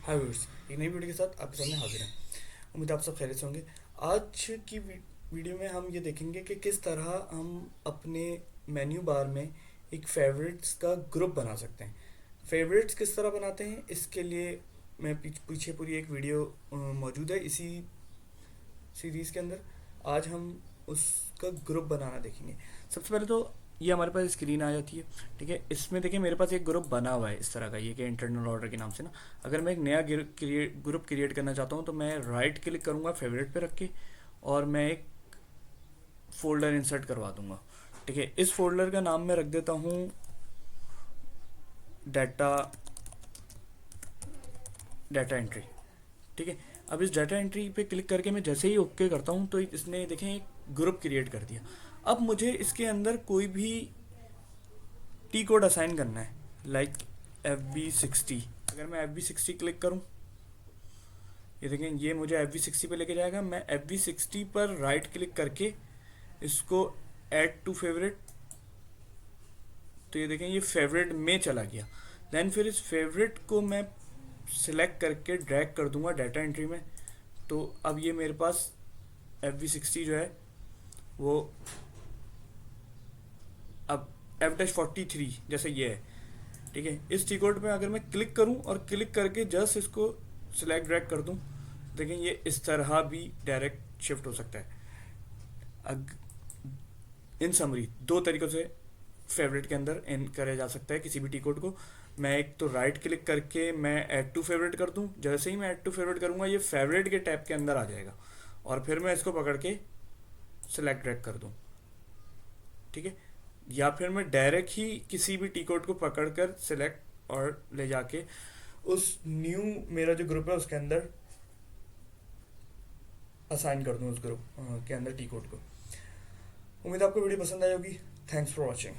हाय viewers, एक नई video के साथ आपके सामने हाजिर हैं। उम्मीद है आप सब खैरियत से होंगे। आज की वीडियो में हम ये देखेंगे कि किस तरह हम अपने मेन्यू बार में एक फेवरेट्स का ग्रुप बना सकते हैं। फेवरेट्स किस तरह बनाते हैं, इसके लिए मैं पीछे पूरी एक वीडियो मौजूद है इसी सीरीज़ के अंदर। आज हम उसका ग्रुप बनाना देखेंगे। सबसे पहले तो ये हमारे पास स्क्रीन आ जाती है, ठीक है। इसमें देखिए मेरे पास एक ग्रुप बना हुआ है इस तरह का, ये कि इंटरनल ऑर्डर के नाम से ना। अगर मैं एक नया ग्रुप क्रिएट करना चाहता हूँ तो मैं राइट क्लिक करूँगा फेवरेट पे रख के, और मैं एक फोल्डर इंसर्ट करवा दूंगा, ठीक है। इस फोल्डर का नाम मैं रख देता हूँ डाटा डाटा एंट्री, ठीक है। अब इस डाटा एंट्री पे क्लिक करके मैं जैसे ही ओके करता हूँ तो इसने देखें एक ग्रुप क्रिएट कर दिया। अब मुझे इसके अंदर कोई भी टी कोड असाइन करना है, लाइक FB60। अगर मैं FB60 क्लिक करूँ, ये देखें ये मुझे FB60 पे लेके जाएगा। मैं FB60 पर राइट क्लिक करके इसको ऐड टू फेवरेट, तो ये देखें ये फेवरेट में चला गया। देन फिर इस फेवरेट को मैं सिलेक्ट करके ड्रैग कर दूंगा डाटा एंट्री में। तो अब ये मेरे पास FB60 जो है वो अब F-43 जैसे ये है, ठीक है। इस टी कोड पे अगर मैं क्लिक करूं और क्लिक करके जस्ट इसको सिलेक्ट ड्रैग कर दूं, देखें ये इस तरह भी डायरेक्ट शिफ्ट हो सकता है। इन समरी दो तरीक़ों से फेवरेट के अंदर इन करा जा सकता है किसी भी टी कोड को। मैं एक तो राइट क्लिक करके मैं ऐड टू फेवरेट कर दूं, जैसे ही मैं ऐड टू फेवरेट करूंगा ये फेवरेट के टैब के अंदर आ जाएगा, और फिर मैं इसको पकड़ के सिलेक्ट ड्रैग कर दूं, ठीक है। या फिर मैं डायरेक्ट ही किसी भी टी कोड को पकड़ कर सिलेक्ट और ले जाके उस न्यू मेरा जो ग्रुप है उसके अंदर असाइन कर दूं, उस ग्रुप के अंदर टी कोड को। उम्मीद आपको वीडियो पसंद आई होगी। Thanks for watching.